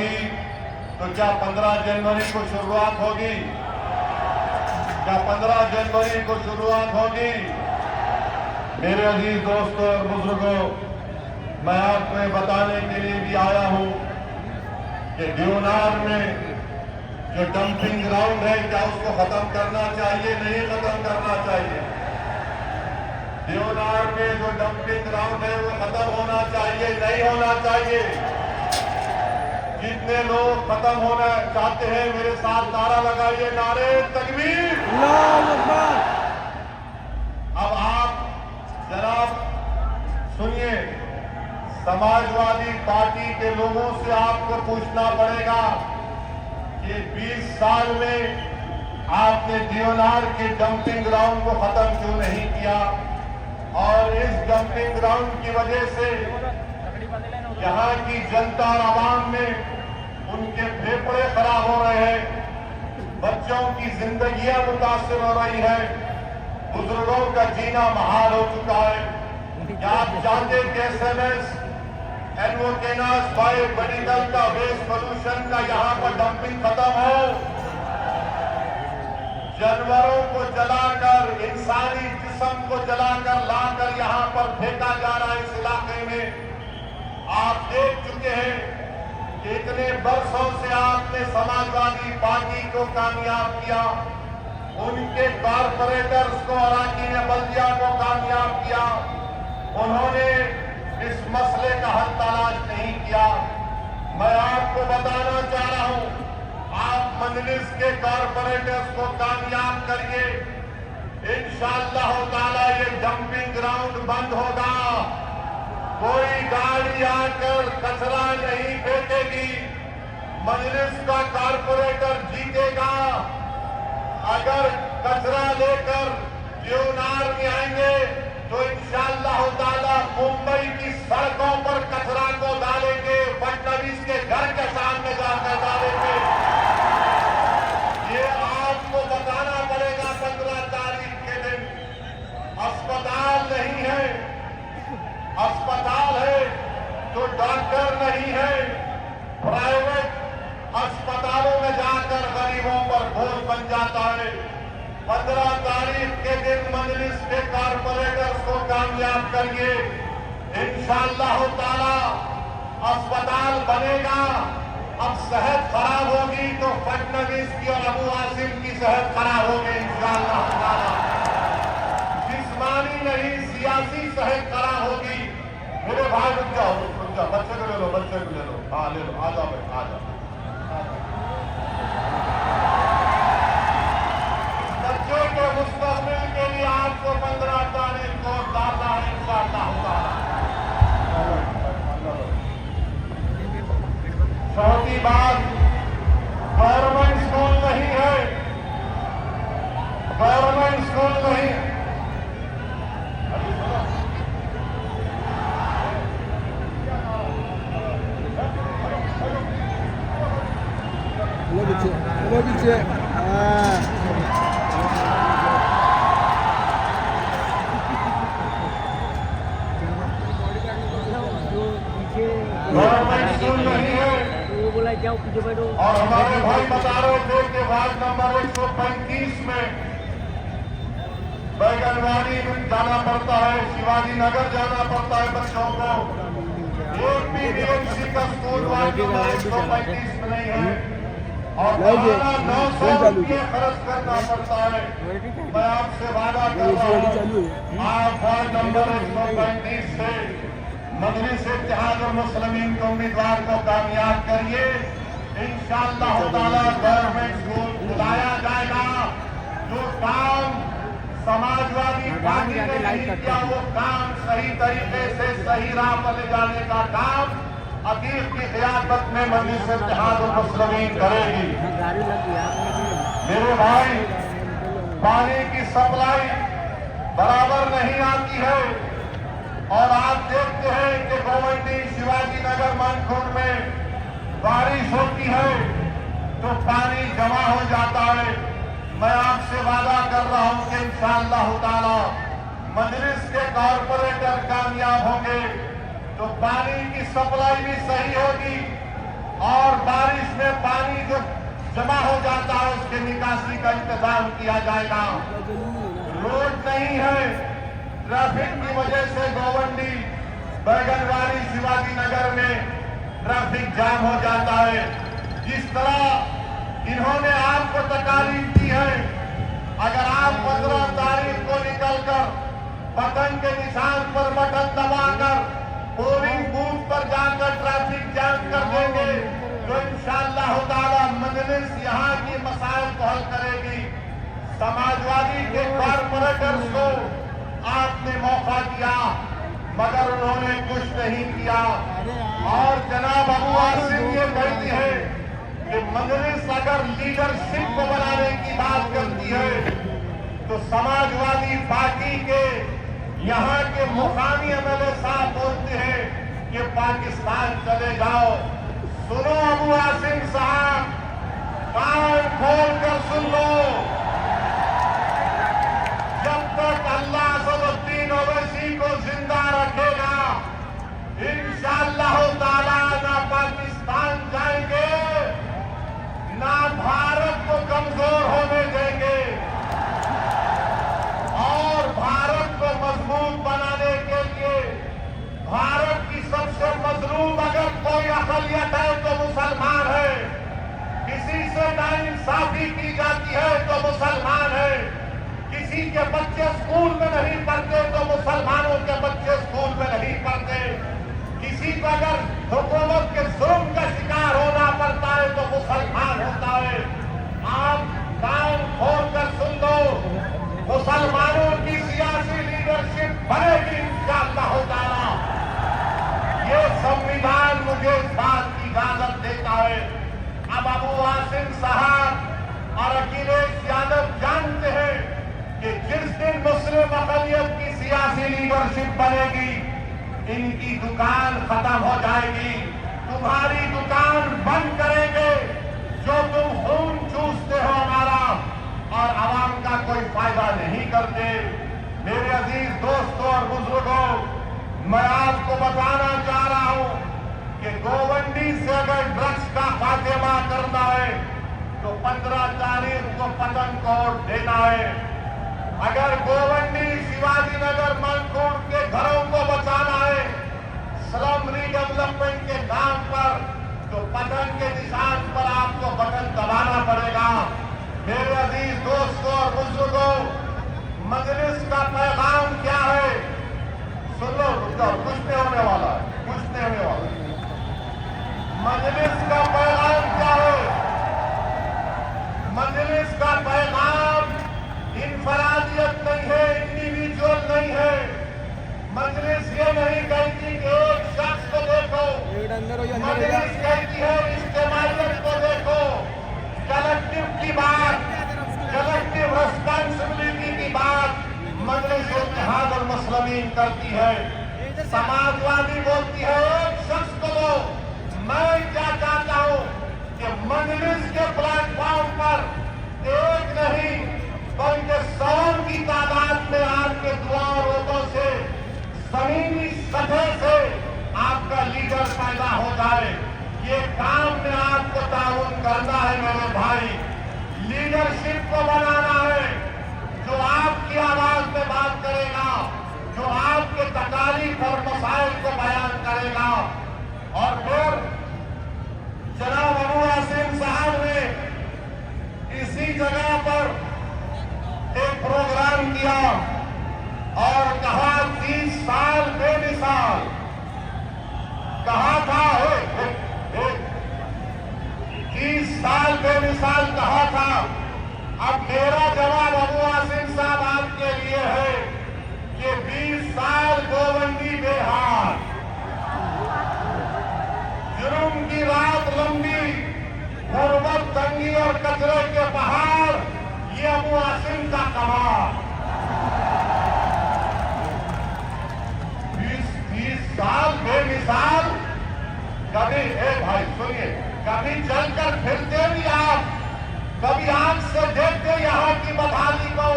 ہوگی تو کیا 15 جنوری کو شروعات ہوگی؟ کیا 15 جنوری کو شروعات ہوگی؟ میرے عزیز دوستوں اور بزرگوں، میں آپ کو یہ بتانے کے لیے بھی آیا ہوں کہ دیونار میں جو ڈمپنگ گراؤنڈ ہے کیا اس کو ختم کرنا چاہیے؟ نہیں ختم کرنا چاہیے۔ دیونار میں جو ڈمپنگ گراؤنڈ ہے وہ ختم ہونا چاہیے، نہیں ہونا چاہیے۔ جتنے لوگ ختم ہونا چاہتے ہیں میرے ساتھ نعرہ لگائیے، نعرے تکبیر۔ اللہ اکبر۔ اب آپ جناب سنیے، سماجوادی پارٹی کے لوگوں سے آپ کو پوچھنا پڑے گا کہ 20 سال میں آپ نے دیونار کے ڈمپنگ گراؤنڈ کو ختم کیوں نہیں کیا؟ اور اس ڈمپنگ گراؤنڈ کی وجہ سے یہاں کی جنتا اور عوام میں ان کے پھیپھڑے خراب ہو رہے ہیں، بچوں کی زندگیاں متاثر ہو رہی ہیں، بزرگوں کا جینا محال ہو چکا ہے۔ کیا آپ چاہتے کہ SMS ایلوکیناس بائے میڈیکل کا ویسٹ پولوشن کا یہاں پر ڈمپنگ ختم ہو؟ جانوروں کو جلا کر، انسانی جسم کو جلا کر لا کر یہاں پر پھینکا جا رہا ہے اس علاقے میں۔ آپ دیکھ چکے ہیں کہ اتنے برسوں سے آپ نے سماجوادی پارٹی کو کامیاب کیا، ان کے کارپوریٹرز کو، اراکین بلدیہ کو کامیاب کیا، انہوں نے اس مسئلے کا حل تلاش نہیں کیا۔ میں آپ کو بتانا چاہ رہا ہوں، آپ مجلس کے کارپوریٹرز کو کامیاب کریے، انشاءاللہ تعالی یہ ڈمپنگ گراؤنڈ بند ہوگا، کوئی گاڑی آ کر کچرا نہیں پھینکے گی، مجلس کا کارپوریٹر جیتے گا۔ اگر کچرا لے کر دیونار میں آئیں گے تو انشاءاللہ تعالی ممبئی کی سڑکوں پر کچرا کو ڈالیں گے، فڈنویس کے گھر کے سامنے جا کر ڈالیں گے۔ یہ آپ کو بتانا پڑے گا 15 تاریخ کے دن۔ اسپتال نہیں ہے، اسپتال ہے تو ڈاکٹر نہیں ہے، پرائیویٹ اسپتالوں میں جا کر غریبوں پر بوجھ بن جاتا ہے۔ 15 تاریخ کے دن مجلس کے کارپوریٹرز کو کامیاب کریے، انشاءاللہ تعالی اسپتال بنے گا۔ اب صحت خراب ہوگی تو فڈنویس کی اور ابو عاصم کی صحت خراب ہوگی انشاءاللہ تعالی۔ جسمانی نہیں، سیاسی صحت خراب ہوگی۔ میرے بھائی رک جاؤ، بچے کو لے لو، بچے کو لے لو، ہاں لے لو، آ جاؤ بھائی، آ جاؤ۔ بچوں کے مستقبل کے لیے آپ کو 15 تاریخ کو ڈالنا ہے انشاءاللہ تعالی۔ چوتھی بات، گورنمنٹ اسکول نہیں ہے، گورنمنٹ اسکول نہیں۔ وہ پیچھے گورنمنٹ اسکول نہیں ہے، اور ہمارے بھائی بتا رہے تھے کہ وارڈ نمبر 135 میں بیگنواری میں جانا پڑتا ہے، شیواجی نگر جانا پڑتا ہے بچوں کو۔ ایک بھی BMC کا اسکول وارڈ نمبر 135 میں نہیں ہے، اور سالانہ 900 روپے خرچ کرنا پڑتا ہے۔ میں آپ سے وعدہ کر رہا ہوں، آپ وارڈ نمبر 135 سے مجلس اتحاد المسلمین کے امیدوار کو کامیاب کریے، انشاءاللہ تعالی گورنمنٹ اسکول کھلایا جائے گا۔ جو کام سماجوادی پارٹی نے نہیں کیا وہ کام صحیح طریقے سے صحیح راہ پر لے جانے کا کام عتیق کی قیادت میں مجلس اتحاد المسلمین کرے گی۔ میرے بھائی، پانی کی سپلائی برابر نہیں آتی ہے، اور آپ دیکھتے ہیں کہ گوونڈی، شیواجی نگر، منکھن میں بارش ہوتی ہے تو پانی جمع ہو جاتا ہے۔ میں آپ سے وعدہ کر رہا ہوں کہ انشاءاللہ تعالی مجلس کے کارپوریٹر کامیاب ہوں گے تو پانی کی سپلائی بھی صحیح ہوگی، اور जमा हो जाता है उसके निकासी का इंतजाम किया जाएगा। रोड नहीं है, ट्रैफिक की वजह से गोवंडी बैगनवाड़ी शिवाजी नगर में ट्रैफिक जाम हो जाता है। जिस तरह इन्होंने आपको तकालीफ दी है, अगर आप 15 तारीख को निकलकर बटन के निशान पर बटन दबाकर पोलिंग बूथ पर जाकर ट्रैफिक जाम कर देंगे तो इंशाअल्लाह ताला मजलिस यहाँ की मसाइल को हल करेगी। समाजवादी के कॉर्पोरेटर्स को आपने मौका दिया मगर उन्होंने कुछ नहीं किया। और जनाब अबू आसिम ये कहती है कि मजलिस अगर लीडरशिप को बनाने की बात करती है तो समाजवादी पार्टी के यहाँ के मुकामी एमएलए साहब बोलते हैं कि पाकिस्तान चले जाओ। सुनो अबू आसिम साहब, कान खोल कर सुन लो, जब तक अल्लाह असदुद्दीन ओवैसी को जिंदा रखेगा इंशाअल्लाह ताला ना पाकिस्तान जाएंगे ना भारत को कमजोर होने देंगे। और भारत को मजबूत बनाने के लिए भारत की सबसे मजलूम अगर कोई अक़लियत है तो मुसलमान है, किसी से नाइंसाफी की जाती है तो मुसलमान है, किसी के बच्चे स्कूल में नहीं पढ़ते तो मुसलमानों के बच्चे स्कूल में नहीं पढ़ते, किसी को अगर हुकूमत के जुल्म का शिकार होना पड़ता है तो मुसलमान होता है। आप कान खोल कर सुन लो, मुसलमानों की सियासी लीडरशिप बनेगी इंशाअल्लाह ताला। ये संविधान मुझे इस बात की इजाजत देता है। अब अबू आसिम साहब और अखिलेश यादव जानते हैं कि जिस दिन मुस्लिम अक़लियत की सियासी लीडरशिप बनेगी इनकी दुकान खत्म हो जाएगी, तुम्हारी दुकान बंद करेंगे। जो तुम खून चूसते हो हमारा और आवाम का कोई फायदा नहीं करते। मेरे अजीज दोस्तों और बुजुर्गों, मैं आपको बताना चाह रहा हूं कि गोवंडी से अगर ड्रग्स का खात्मा करना है तो 15 तारीख को पतन को वोट देना है। अगर गोवंडी शिवाजी नगर मलकूट के घरों को बचाना है स्लम रीडेवलपमेंट के नाम पर तो बटन के निशान पर आपको बटन दबाना पड़ेगा। मेरे अजीज दोस्तों और बुजुर्गों, मजलिस का पैगाम क्या है? सुन लो, कुछ नहीं होने वाला है, कुछ नहीं होने वाला है। मजलिस का पैगाम क्या है? मजलिस का पैगाम इनफरादियत नहीं है, इंडिविजुअल नहीं है। मजलिस ये नहीं कहती कि एक शख्स को देखो, मजलिस कहती है इज्तिमाइयत को देखो, कलेक्टिव की बात, कलेक्टिव रिस्पांसिबिलिटी की बात मजलिस इत्तेहाद और मुस्लिमीन करती है। समाजवादी बोलती है एक शख्स को दो। मैं क्या चाहता हूं कि मजलिस के प्लेटफॉर्म पर एक नहीं बल्कि 100 की तादाद में आपके दुआ और वोटों से जमीनी सतह से आपका लीडर पैदा हो जाए। ये काम में आपको ताउन करना है मेरे भाई, लीडरशिप को बनाना है जो आपकी आवाज में बात करेगा, जो आपके तकालीफ और मसाइल को बयान करेगा। और फिर जनाब अबू आसिम साहब ने इसी जगह पर एक प्रोग्राम किया और कहा 30 साल बेमिसाल, कहा था 30 साल बेमिसाल कहा था। अब मेरा जवाब अबू आसिम साहब आपके लिए है कि 20 साल गोवंडी बेहाल, जुर्म की रात लंबी, गुर्बत, तंगी और कचरे के पहाड़, ये अबू आसिम का कमाल। 20 साल बेमिसाल, कभी भाई सुनिए, कभी चलकर फिरते भी आप, कभी आंख से देखते यहाँ की बदहाली को,